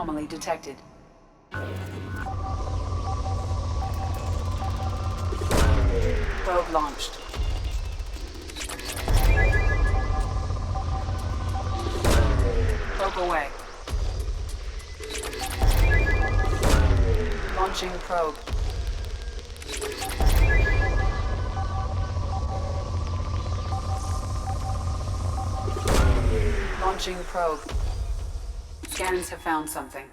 anomaly detected. Probe launched. Probe away. Launching probe. Launching probe. Scans have found something.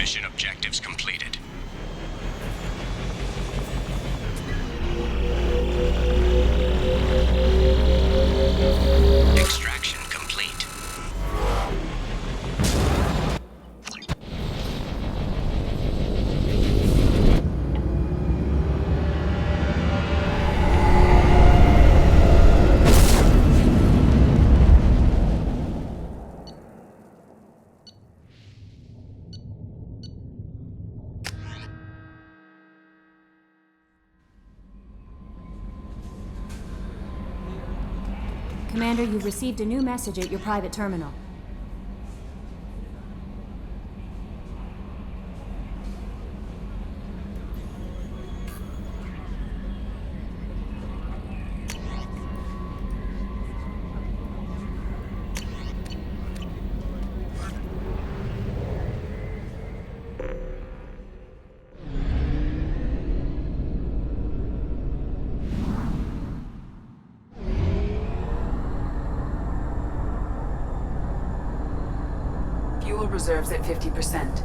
Mission objectives completed. Extraction complete. Commander, you've received a new message at your private terminal. Fuel reserves at 50%.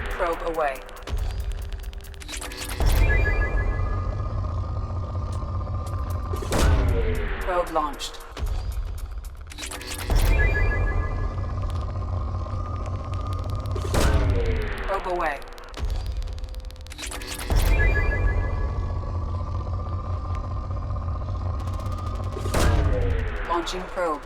Probe away. Probe launched. Probe away. Launching probe.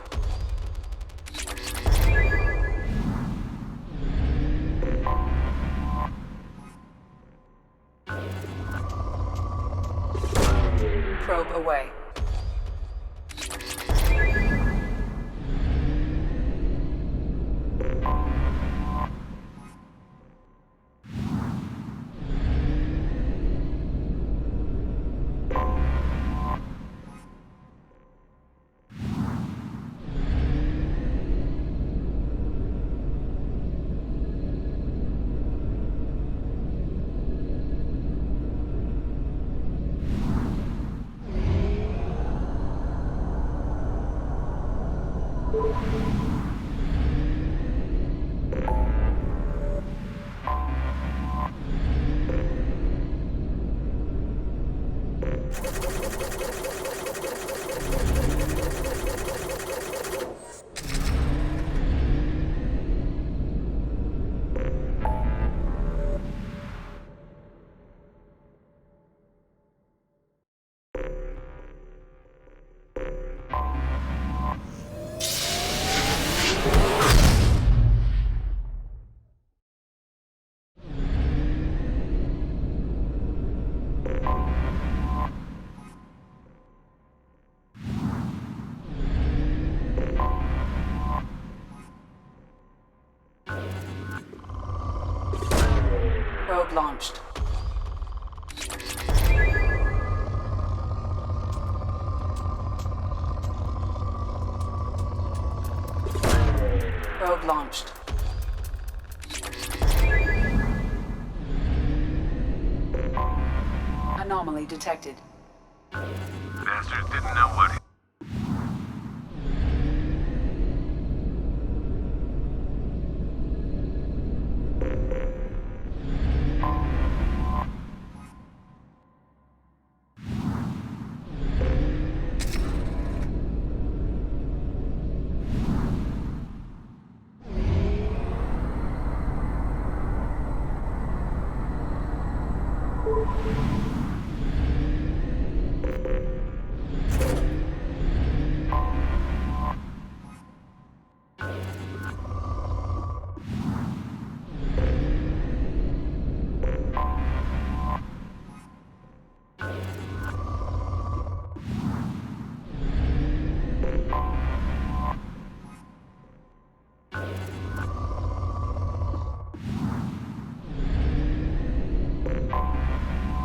Probe away. Probe launched. Probe launched. Anomaly detected. Bastards didn't know what.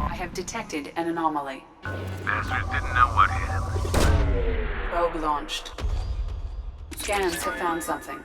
I have detected an anomaly. Bastards didn't know what hit him. Probe launched. Scans have found something.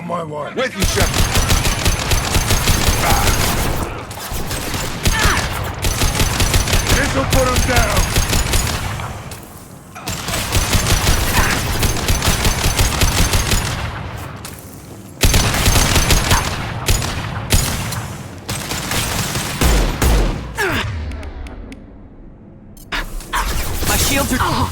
On my way. With you, Shepard. This'll put him down. My shields are...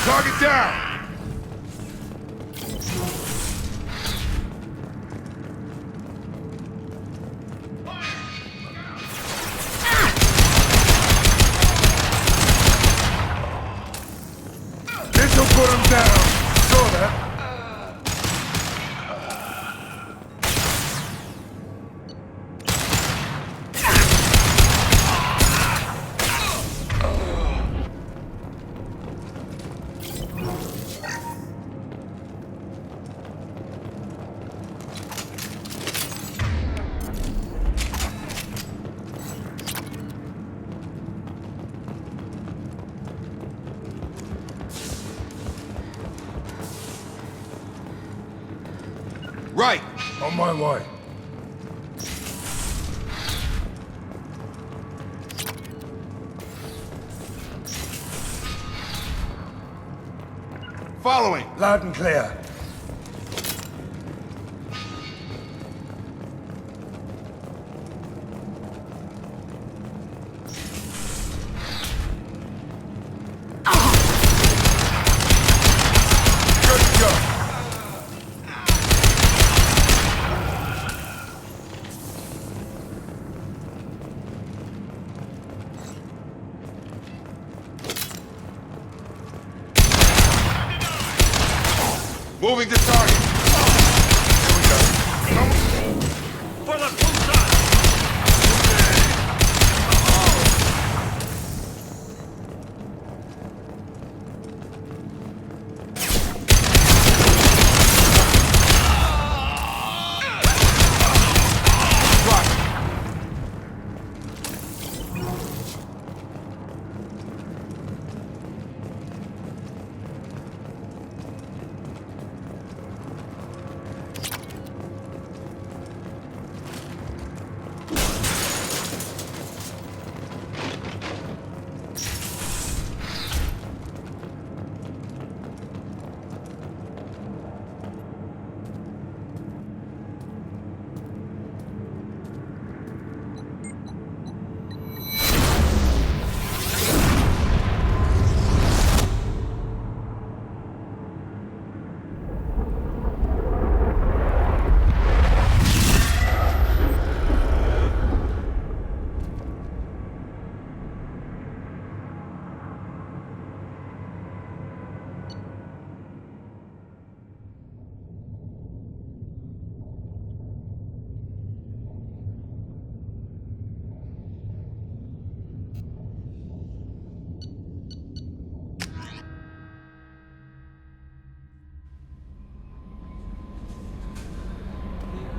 Target down! This'll put him down. Saw that. Right. On my way. Following. Loud and clear. Good job. Moving to target. Here we go. For the bullseye!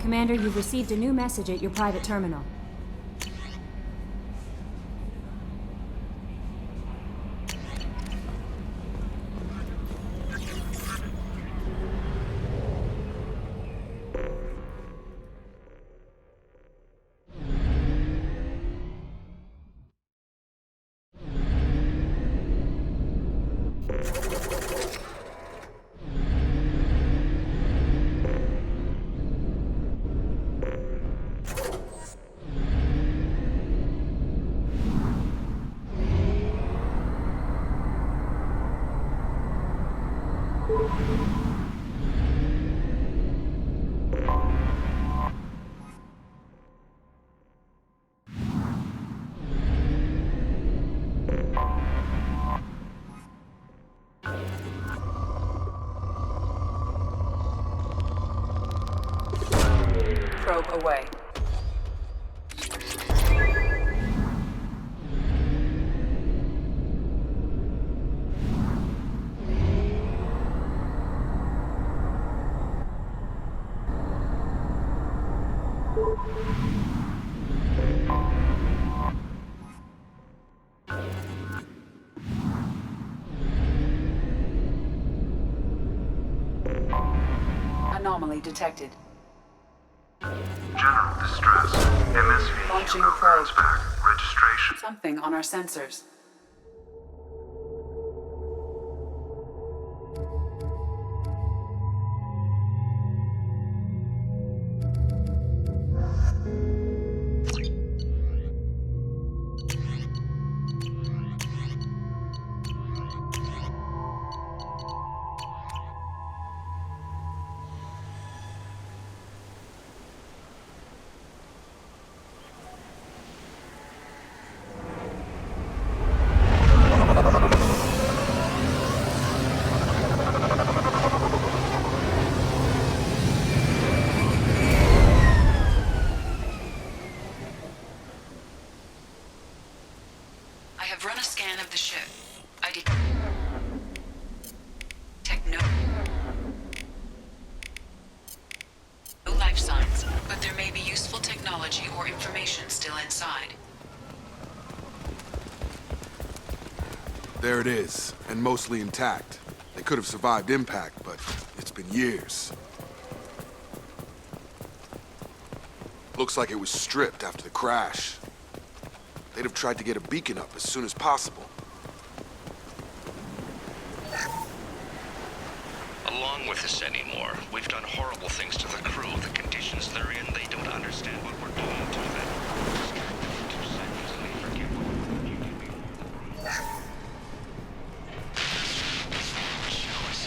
Commander, you've received a new message at your private terminal. probe away. Anomaly detected. General distress. MSV Launching Hugo probe. Gernsback. Registration. Something on our sensors. I have run a scan of the ship. I detect no life signs, but there may be useful technology or information still inside. There it is, and mostly intact. They could have survived impact, but it's been years. Looks like it was stripped after the crash. They'd have tried to get a beacon up as soon as possible. Along with this anymore, we've done horrible things to the crew. The conditions they're in, they don't understand what we're doing to them. Two seconds and they forget what you did before. Show us.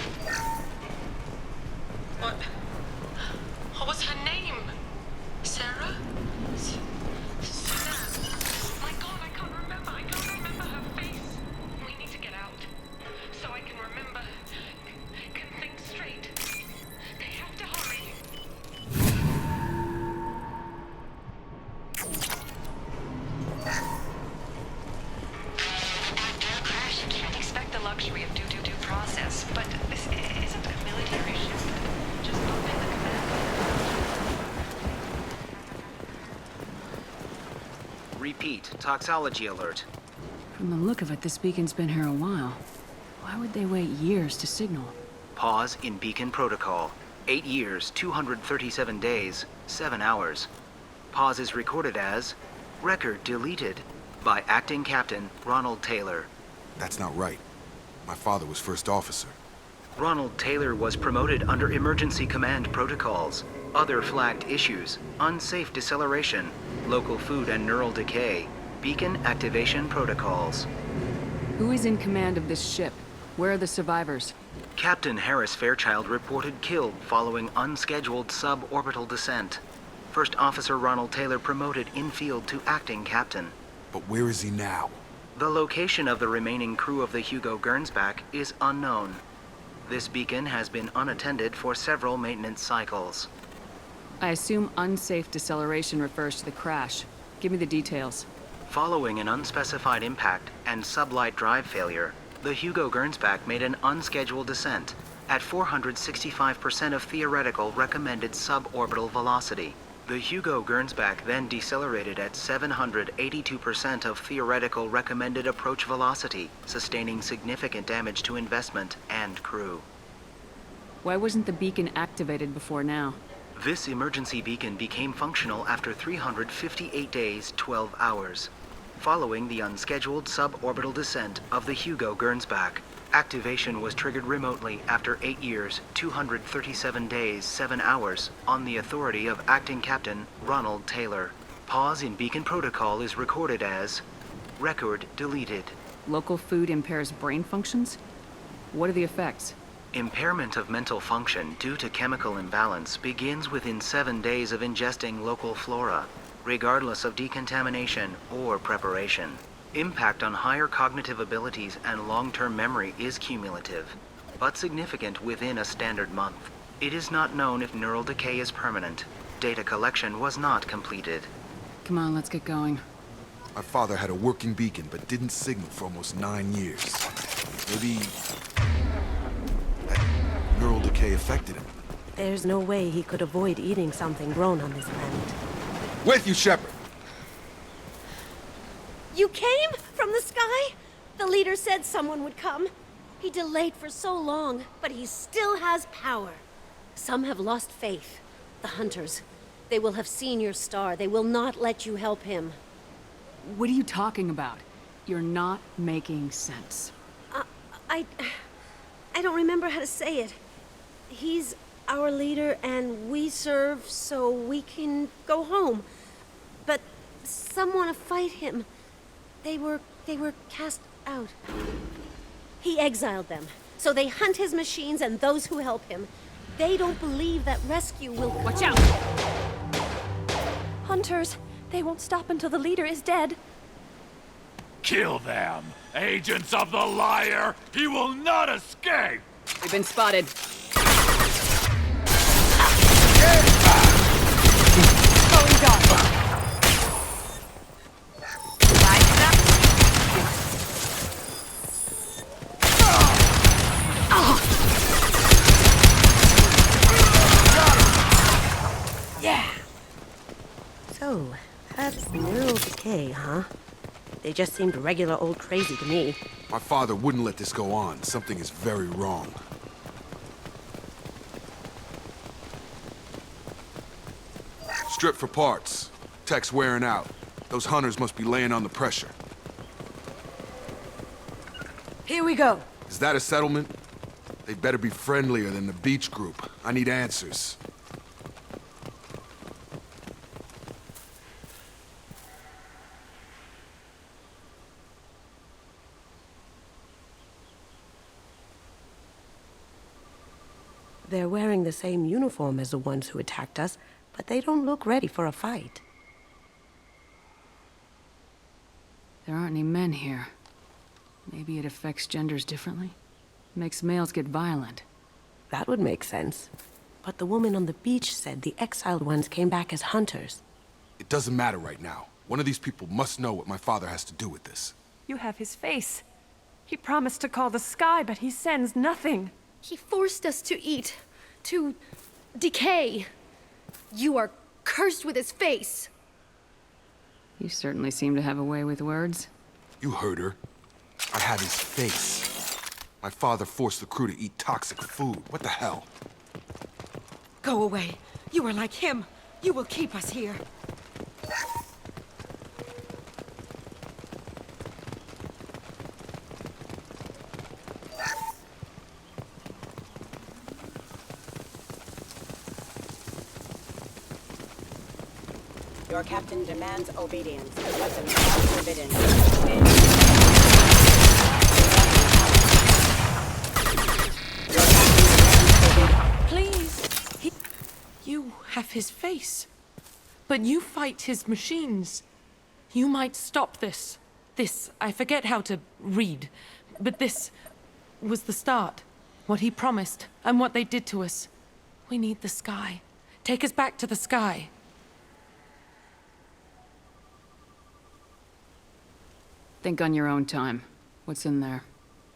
What was her name? Sarah? Sunan. My God, I can't remember. I can't remember her face. We need to get out. So I can remember. Can think straight. They have to hurry. After a crash, you can't expect the luxury of due process. But this isn't a military ship. Just bump in the command. Repeat, toxology alert. From the look of it, this beacon's been here a while. Why would they wait years to signal? Pause in beacon protocol. 8 years, 237 days, 7 hours. Pause is recorded as record deleted by Acting Captain Ronald Taylor. That's not right. My father was first officer. Ronald Taylor was promoted under emergency command protocols. Other flagged issues: unsafe deceleration, local food and neural decay, beacon activation protocols. Who is in command of this ship? Where are the survivors? Captain Harris Fairchild reported killed following unscheduled suborbital descent. First Officer Ronald Taylor promoted in-field to acting captain. But where is he now? The location of the remaining crew of the Hugo Gernsback is unknown. This beacon has been unattended for several maintenance cycles. I assume unsafe deceleration refers to the crash. Give me the details. Following an unspecified impact and sublight drive failure, the Hugo Gernsback made an unscheduled descent at 465% of theoretical recommended suborbital velocity. The Hugo Gernsback then decelerated at 782% of theoretical recommended approach velocity, sustaining significant damage to investment and crew. Why wasn't the beacon activated before now? This emergency beacon became functional after 358 days, 12 hours. Following the unscheduled suborbital descent of the Hugo Gernsback, activation was triggered remotely after 8 years, 237 days, 7 hours, on the authority of Acting Captain Ronald Taylor. Pause in beacon protocol is recorded as record deleted. Local food impairs brain functions? What are the effects? Impairment of mental function due to chemical imbalance begins within 7 days of ingesting local flora, regardless of decontamination or preparation. Impact on higher cognitive abilities and long-term memory is cumulative, but significant within a standard month. It is not known if neural decay is permanent. Data collection was not completed. Come on, let's get going. My father had a working beacon, but didn't signal for almost 9 years. Maybe that neural decay affected him. There's no way he could avoid eating something grown on this planet. With you, Shepard! You came from the sky? The leader said someone would come. He delayed for so long, but he still has power. Some have lost faith. The hunters. They will have seen your star. They will not let you help him. What are you talking about? You're not making sense. I don't remember how to say it. He's our leader and we serve so we can go home. But some want to fight him. They were cast out. He exiled them, so they hunt his machines and those who help him. They don't believe that rescue will... Watch out! Hunters, they won't stop until the leader is dead. Kill them! Agents of the liar! He will not escape! We've been spotted. Going dark. So, that's neural decay, huh? They just seemed regular old crazy to me. My father wouldn't let this go on. Something is very wrong. Strip for parts. Tech's wearing out. Those hunters must be laying on the pressure. Here we go. Is that a settlement? They'd better be friendlier than the beach group. I need answers. They're wearing the same uniform as the ones who attacked us, but they don't look ready for a fight. There aren't any men here. Maybe it affects genders differently? Makes males get violent. That would make sense. But the woman on the beach said the exiled ones came back as hunters. It doesn't matter right now. One of these people must know what my father has to do with this. You have his face. He promised to call the sky, but he sends nothing. He forced us to eat, to decay. You are cursed with his face. You certainly seem to have a way with words. You heard her. I had his face. My father forced the crew to eat toxic food. What the hell? Go away. You are like him. You will keep us here. Your captain demands obedience. Weapons are forbidden. Please. You have his face. But you fight his machines. You might stop this. This, I forget how to read. But this was the start. What he promised, and what they did to us. We need the sky. Take us back to the sky. Think on your own time. What's in there?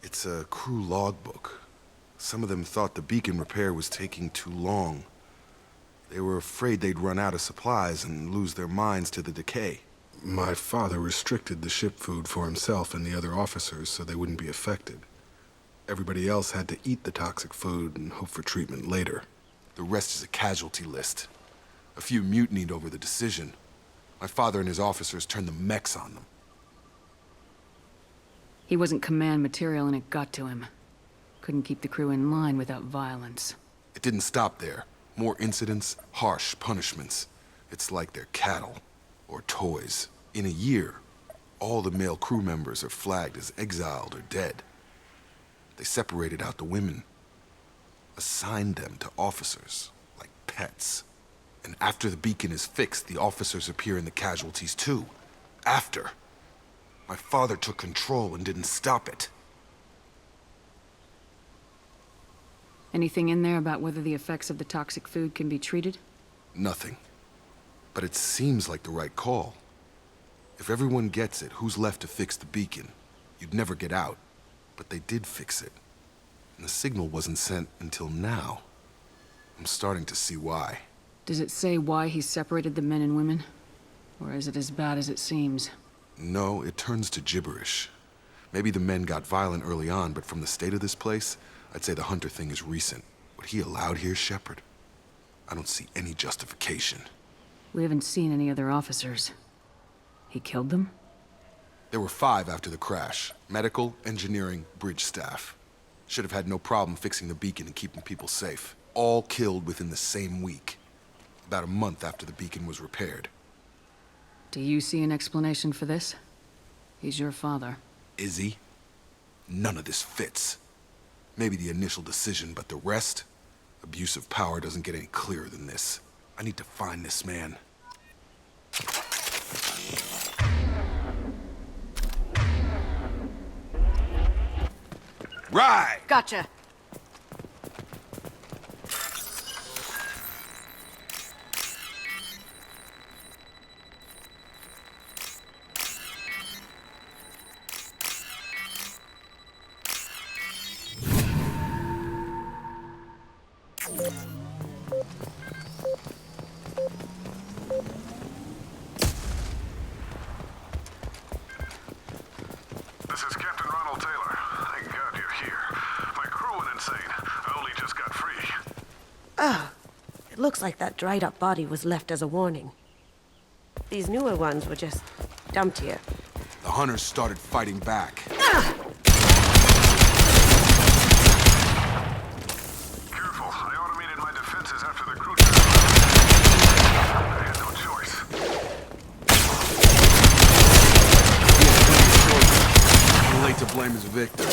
It's a crew logbook. Some of them thought the beacon repair was taking too long. They were afraid they'd run out of supplies and lose their minds to the decay. My father restricted the ship food for himself and the other officers so they wouldn't be affected. Everybody else had to eat the toxic food and hope for treatment later. The rest is a casualty list. A few mutinied over the decision. My father and his officers turned the mechs on them. He wasn't command material and it got to him. Couldn't keep the crew in line without violence. It didn't stop there. More incidents, harsh punishments. It's like they're cattle or toys. In a year, all the male crew members are flagged as exiled or dead. They separated out the women, assigned them to officers, like pets. And after the beacon is fixed, the officers appear in the casualties too. After. My father took control and didn't stop it. Anything in there about whether the effects of the toxic food can be treated? Nothing. But it seems like the right call. If everyone gets it, who's left to fix the beacon? You'd never get out. But they did fix it. And the signal wasn't sent until now. I'm starting to see why. Does it say why he separated the men and women? Or is it as bad as it seems? No, it turns to gibberish. Maybe the men got violent early on, but from the state of this place, I'd say the Hunter thing is recent. What he allowed here, Shepard? I don't see any justification. We haven't seen any other officers. He killed them? There were 5 after the crash. Medical, engineering, bridge staff. Should have had no problem fixing the beacon and keeping people safe. All killed within the same week. About a month after the beacon was repaired. Do you see an explanation for this? He's your father. Is he? None of this fits. Maybe the initial decision, but the rest? Abuse of power doesn't get any clearer than this. I need to find this man. Right! Gotcha. This is Captain Ronald Taylor. Thank God you're here. My crew went insane. I only just got free. Ah, it looks like that dried up body was left as a warning. These newer ones were just dumped here. The Hunters started fighting back. Careful. I automated my defenses after the crew turned. I had no choice. Too late to blame his victim.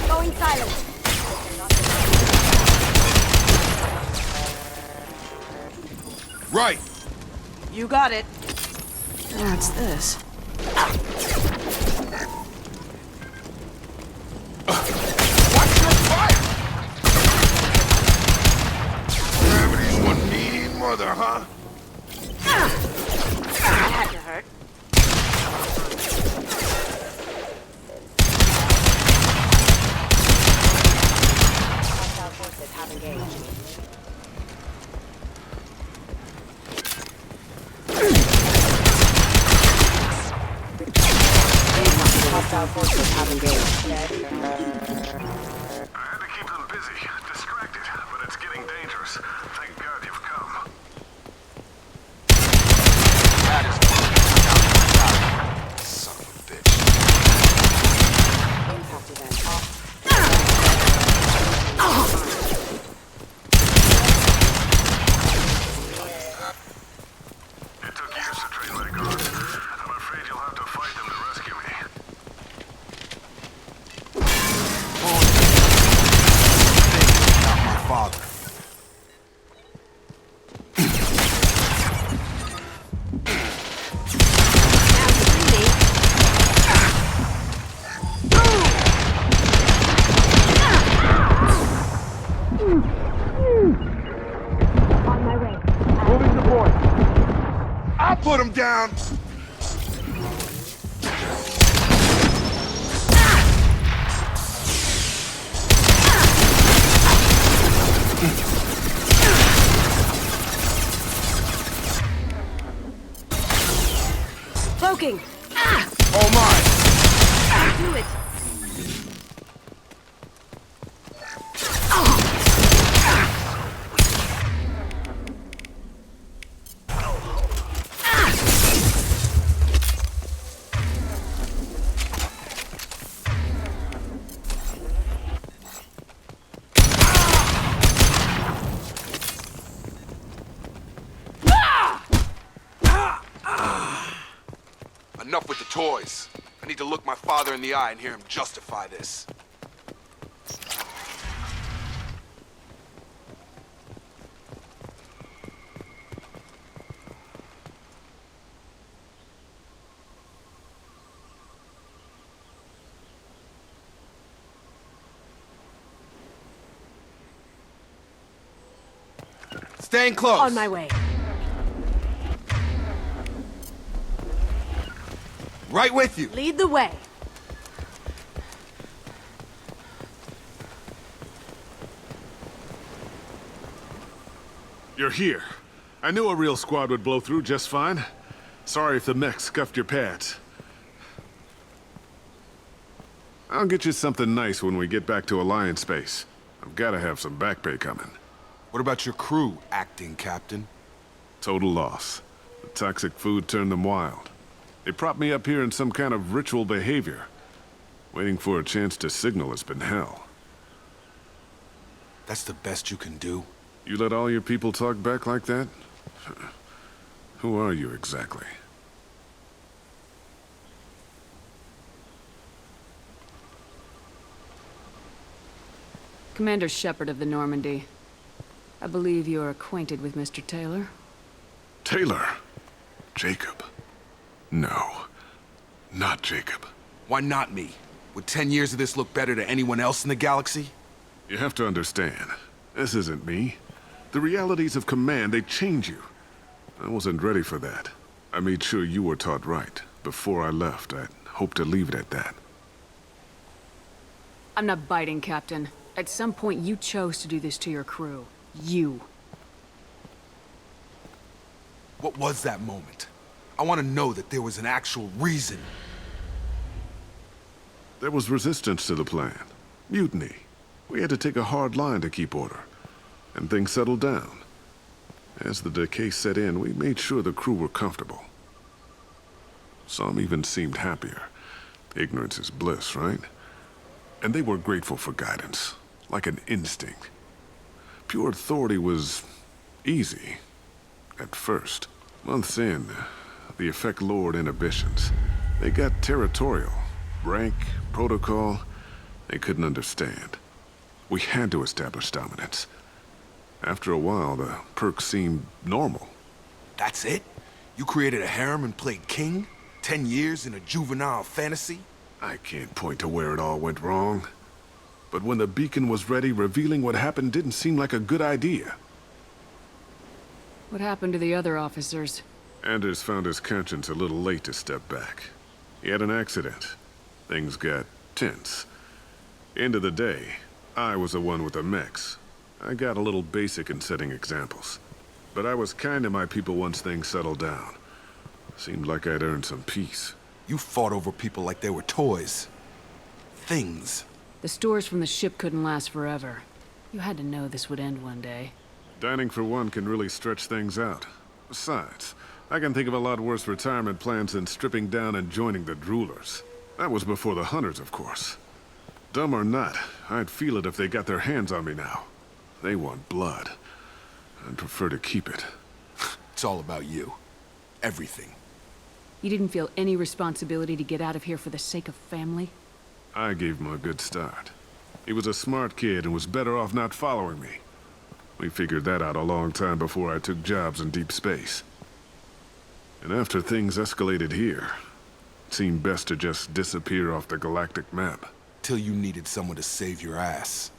Going silent. Right! You got it. What's this? Gravity's one needy mother, huh? That had to hurt. Hostile forces have engaged. Hostile forces have engaged. I had to keep them busy, distracted, but it's getting dangerous. Thank God you've come. Son of a bitch. Impact event off. It took years to train my guards. I'm afraid you'll have to fight them to rescue me. Not my father. Moving to point. I'll put him down. Cloaking. All mine! Do it. Enough with the toys. I need to look my father in the eye and hear him justify this. Staying close. On my way. Right with you. Lead the way. You're here. I knew a real squad would blow through just fine. Sorry if the mech scuffed your pads. I'll get you something nice when we get back to Alliance Base. I've gotta have some back pay coming. What about your crew, acting captain? Total loss. The toxic food turned them wild. They propped me up here in some kind of ritual behavior. Waiting for a chance to signal has been hell. That's the best you can do? You let all your people talk back like that? Who are you exactly? Commander Shepard of the Normandy. I believe you are acquainted with Mr. Taylor. Taylor? Jacob? No. Not Jacob. Why not me? Would 10 years of this look better to anyone else in the galaxy? You have to understand, this isn't me. The realities of command, they change you. I wasn't ready for that. I made sure you were taught right. Before I left, I hoped to leave it at that. I'm not biting, Captain. At some point, you chose to do this to your crew. You. What was that moment? I want to know that there was an actual reason. There was resistance to the plan. Mutiny. We had to take a hard line to keep order. And things settled down. As the decay set in, we made sure the crew were comfortable. Some even seemed happier. Ignorance is bliss, right? And they were grateful for guidance, like an instinct. Pure authority was easy, at first. Months in, the effect lowered inhibitions. They got territorial. Rank, protocol, they couldn't understand. We had to establish dominance. After a while, the perks seemed normal. That's it? You created a harem and played king? 10 years in a juvenile fantasy? I can't point to where it all went wrong. But when the beacon was ready, revealing what happened didn't seem like a good idea. What happened to the other officers? Anders found his conscience a little late to step back. He had an accident. Things got tense. End of the day, I was the one with the mechs. I got a little basic in setting examples. But I was kind to my people once things settled down. Seemed like I'd earned some peace. You fought over people like they were toys. Things. The stores from the ship couldn't last forever. You had to know this would end one day. Dining for one can really stretch things out. Besides, I can think of a lot worse retirement plans than stripping down and joining the Droolers. That was before the Hunters, of course. Dumb or not, I'd feel it if they got their hands on me now. They want blood. I'd prefer to keep it. It's all about you. Everything. You didn't feel any responsibility to get out of here for the sake of family? I gave him a good start. He was a smart kid and was better off not following me. We figured that out a long time before I took jobs in deep space. And after things escalated here, it seemed best to just disappear off the galactic map. Till you needed someone to save your ass.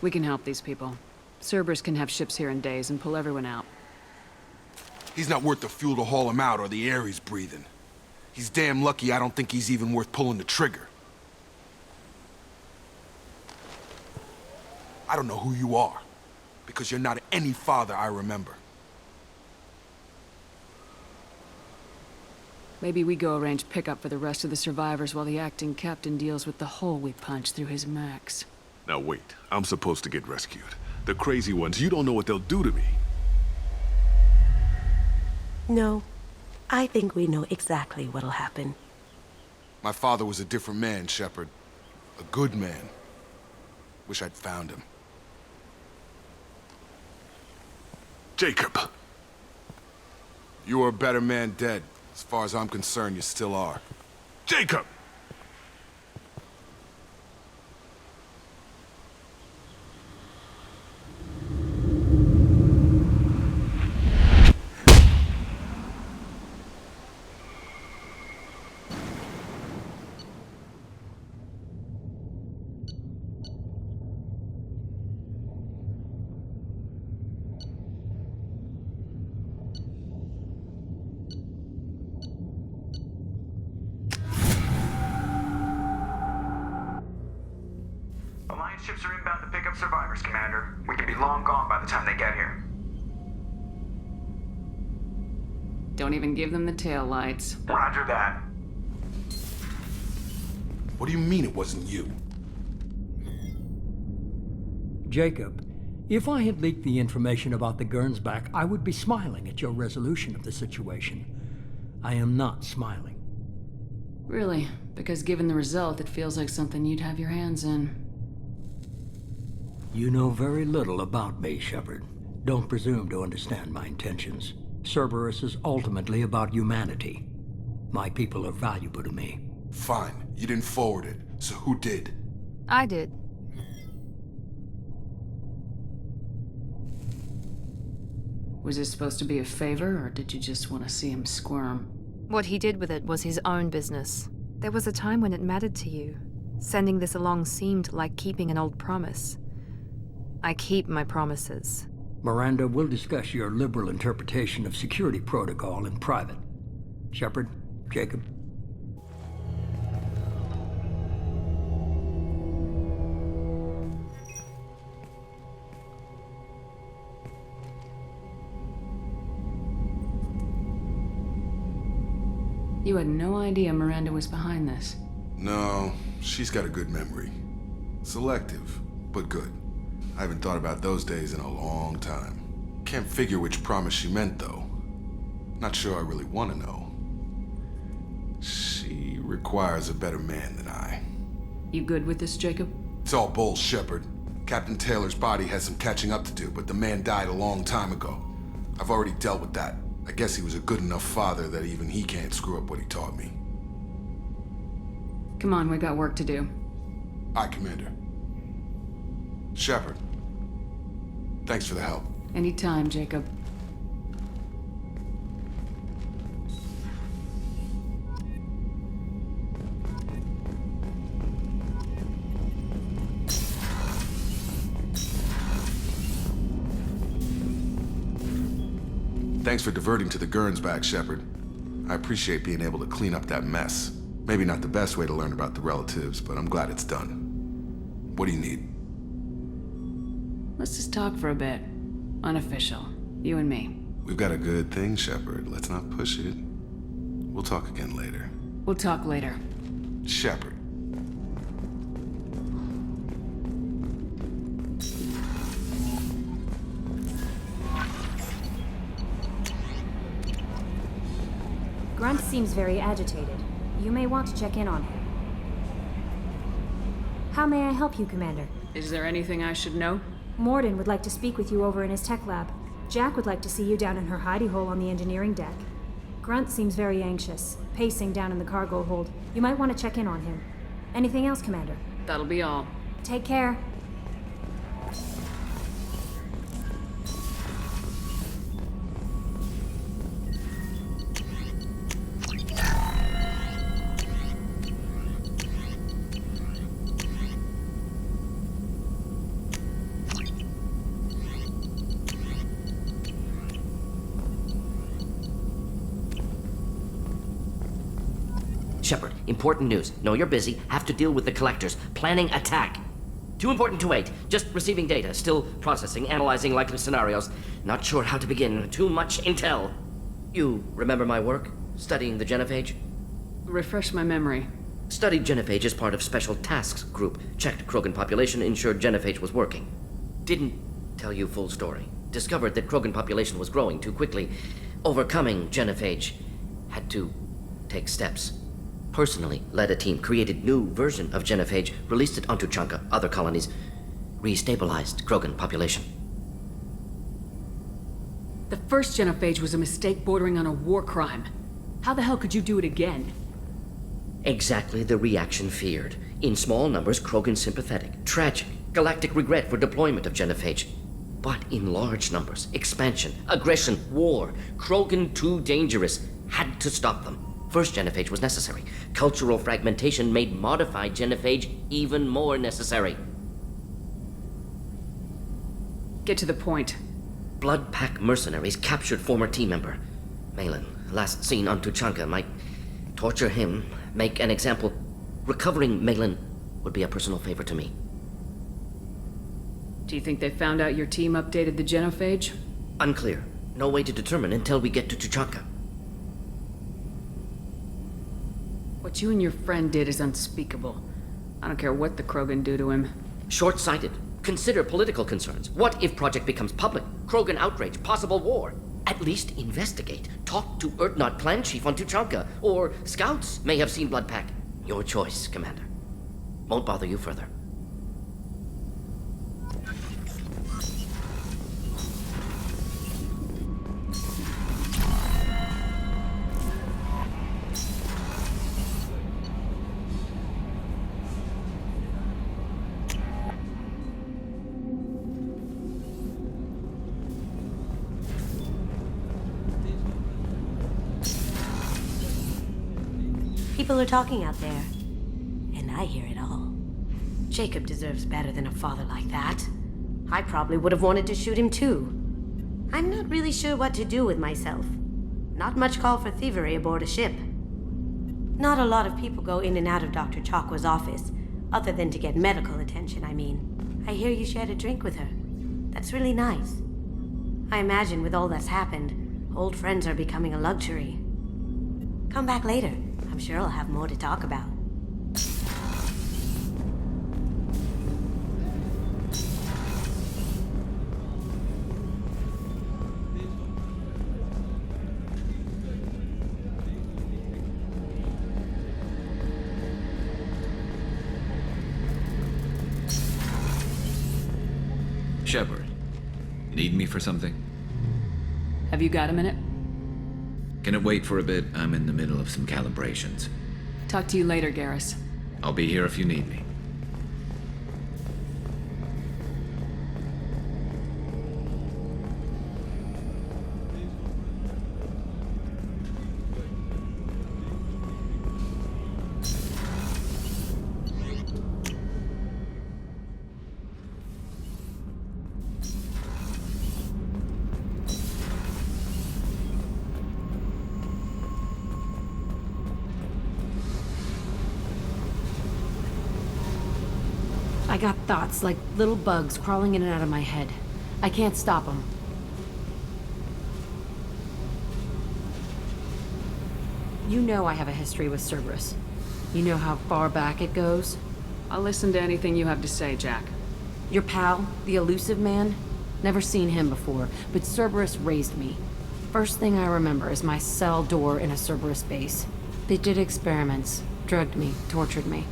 We can help these people. Cerberus can have ships here in days and pull everyone out. He's not worth the fuel to haul him out or the air he's breathing. He's damn lucky I don't think he's even worth pulling the trigger. I don't know who you are, because you're not any father I remember. Maybe we go arrange pickup for the rest of the survivors while the acting captain deals with the hole we punched through his max. Now wait, I'm supposed to get rescued. The crazy ones, you don't know what they'll do to me. No, I think we know exactly what'll happen. My father was a different man, Shepard. A good man. Wish I'd found him. Jacob! You were a better man dead. As far as I'm concerned, you still are. Jacob! up survivors, Commander. We could be long gone by the time they get here. Don't even give them the tail lights. Roger that. What do you mean it wasn't you? Jacob, if I had leaked the information about the Gernsback, I would be smiling at your resolution of the situation. I am not smiling. Really? Because given the result, it feels like something you'd have your hands in. You know very little about me, Shepard. Don't presume to understand my intentions. Cerberus is ultimately about humanity. My people are valuable to me. Fine. You didn't forward it. So who did? I did. Was this supposed to be a favor, or did you just want to see him squirm? What he did with it was his own business. There was a time when it mattered to you. Sending this along seemed like keeping an old promise. I keep my promises. Miranda, we'll discuss your liberal interpretation of security protocol in private. Shepard, Jacob. You had no idea Miranda was behind this. No, she's got a good memory. Selective, but good. I haven't thought about those days in a long time. Can't figure which promise she meant, though. Not sure I really want to know. She requires a better man than I. You good with this, Jacob? It's all bull, Shepard. Captain Taylor's body has some catching up to do, but the man died a long time ago. I've already dealt with that. I guess he was a good enough father that even he can't screw up what he taught me. Come on, we got work to do. Aye, Commander. Shepard. Thanks for the help. Anytime, Jacob. Thanks for diverting to the Gernsback, Shepard. I appreciate being able to clean up that mess. Maybe not the best way to learn about the relatives, but I'm glad it's done. What do you need? Let's just talk for a bit. Unofficial. You and me. We've got a good thing, Shepard. Let's not push it. We'll talk again later. We'll talk later. Shepard. Grunt seems very agitated. You may want to check in on him. How may I help you, Commander? Is there anything I should know? Morden would like to speak with you over in his tech lab. Jack would like to see you down in her hidey hole on the engineering deck. Grunt seems very anxious, pacing down in the cargo hold. You might want to check in on him. Anything else, Commander? That'll be all. Take care. Shepard, important news. Know you're busy. Have to deal with the collectors. Planning attack. Too important to wait. Just receiving data. Still processing, analyzing likely scenarios. Not sure how to begin. Too much intel. You remember my work? Studying the genophage? Refresh my memory. Studied genophage as part of Special Tasks Group. Checked Krogan population, ensured genophage was working. Didn't tell you full story. Discovered that Krogan population was growing too quickly. Overcoming genophage. Had to take steps. Personally led a team, created new version of genophage, released it onto Chunka, other colonies, restabilized Krogan population. The first genophage was a mistake bordering on a war crime. How the hell could you do it again? Exactly the reaction feared. In small numbers, Krogan sympathetic, tragic, galactic regret for deployment of genophage. But in large numbers, expansion, aggression, war, Krogan too dangerous, had to stop them. First genophage was necessary. Cultural fragmentation made modified genophage even more necessary. Get to the point. Blood Pack mercenaries captured former team member. Malin, last seen on Tuchanka, might torture him, make an example. Recovering Malin would be a personal favor to me. Do you think they found out your team updated the genophage? Unclear. No way to determine until we get to Tuchanka. What you and your friend did is unspeakable. I don't care what the Krogan do to him. Short-sighted. Consider political concerns. What if Project becomes public? Krogan outrage, possible war. At least investigate. Talk to Urdnot clan chief on Tuchanka, or scouts may have seen Bloodpack. Your choice, Commander. Won't bother you further. People are talking out there, and I hear it all. Jacob deserves better than a father like that. I probably would have wanted to shoot him too. I'm not really sure what to do with myself. Not much call for thievery aboard a ship. Not a lot of people go in and out of Dr. Chakwa's office, other than to get medical attention, I mean. I hear you shared a drink with her. That's really nice. I imagine with all that's happened, old friends are becoming a luxury. Come back later. I'm sure I'll have more to talk about. Shepard, need me for something? Have you got a minute? Can it wait for a bit? I'm in the middle of some calibrations. Talk to you later, Garrus. I'll be here if you need me. I got thoughts like little bugs crawling in and out of my head. I can't stop them. You know I have a history with Cerberus. You know how far back it goes? I'll listen to anything you have to say, Jack. Your pal, the elusive man? Never seen him before, but Cerberus raised me. First thing I remember is my cell door in a Cerberus base. They did experiments, drugged me, tortured me.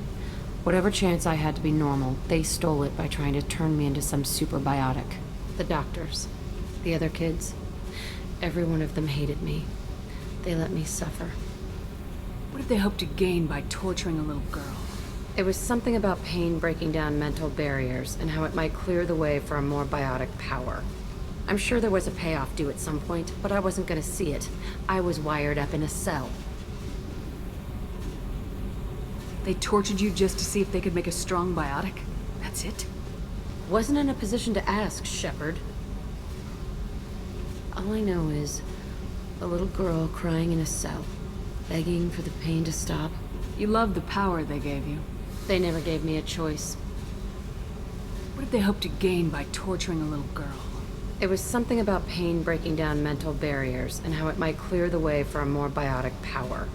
Whatever chance I had to be normal, they stole it by trying to turn me into some superbiotic. The doctors, the other kids, every one of them hated me. They let me suffer. What did they hope to gain by torturing a little girl? It was something about pain breaking down mental barriers and how it might clear the way for a more biotic power. I'm sure there was a payoff due at some point, but I wasn't gonna see it. I was wired up in a cell. They tortured you just to see if they could make a strong biotic? That's it? Wasn't in a position to ask, Shepard. All I know is a little girl crying in a cell, begging for the pain to stop. You loved the power they gave you. They never gave me a choice. What did they hope to gain by torturing a little girl? It was something about pain breaking down mental barriers and how it might clear the way for a more biotic power.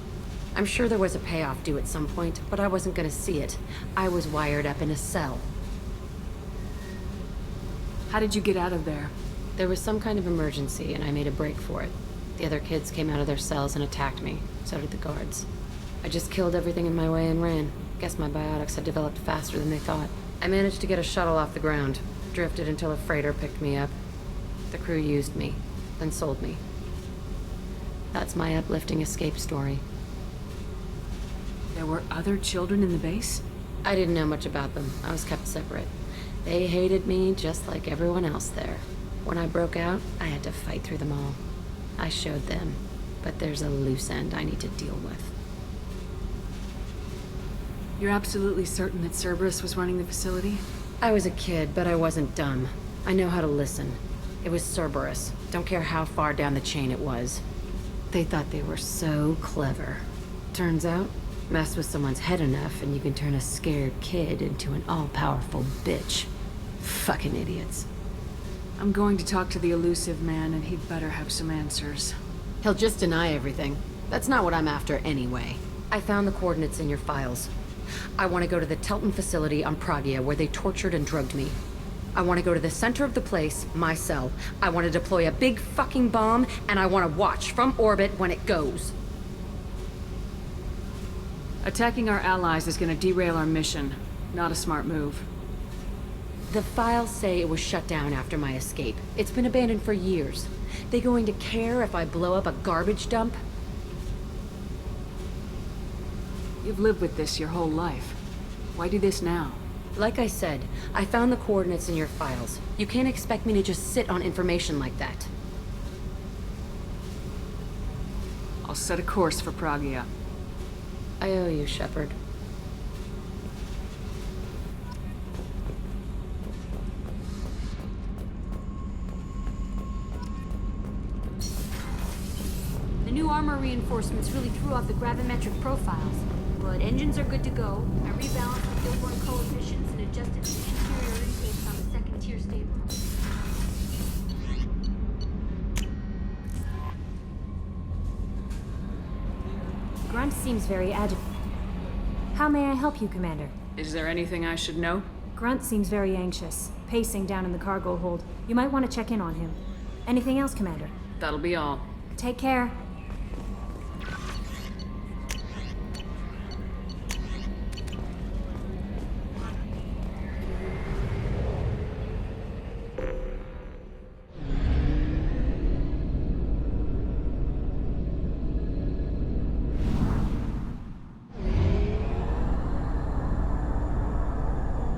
I'm sure there was a payoff due at some point, but I wasn't gonna see it. I was wired up in a cell. How did you get out of there? There was some kind of emergency, and I made a break for it. The other kids came out of their cells and attacked me. So did the guards. I just killed everything in my way and ran. Guess my biotics had developed faster than they thought. I managed to get a shuttle off the ground. Drifted until a freighter picked me up. The crew used me, then sold me. That's my uplifting escape story. There were other children in the base? I didn't know much about them. I was kept separate. They hated me just like everyone else there. When I broke out, I had to fight through them all. I showed them, but there's a loose end I need to deal with. You're absolutely certain that Cerberus was running the facility? I was a kid, but I wasn't dumb. I know how to listen. It was Cerberus. Don't care how far down the chain it was. They thought they were so clever. Turns out, mess with someone's head enough and you can turn a scared kid into an all-powerful bitch. Fucking idiots. I'm going to talk to the elusive man, and he'd better have some answers. He'll just deny everything. That's not what I'm after anyway. I found the coordinates in your files. I want to go to the Telton facility on Pragia where they tortured and drugged me. I want to go to the center of the place, my cell. I want to deploy a big fucking bomb, and I want to watch from orbit when it goes. Attacking our allies is going to derail our mission. Not a smart move. The files say it was shut down after my escape. It's been abandoned for years. They going to care if I blow up a garbage dump? You've lived with this your whole life. Why do this now? Like I said, I found the coordinates in your files. You can't expect me to just sit on information like that. I'll set a course for Pragia. I owe you, Shepard. The new armor reinforcements really threw off the gravimetric profiles. But engines are good to go. I rebalanced the Gilborn coefficients and adjusted the interior intakes on the second-tier stabilizer. Grunt seems very agitated. How may I help you, Commander? Is there anything I should know? Grunt seems very anxious, pacing down in the cargo hold. You might want to check in on him. Anything else, Commander? That'll be all. Take care.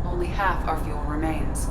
Only half our fuel remains.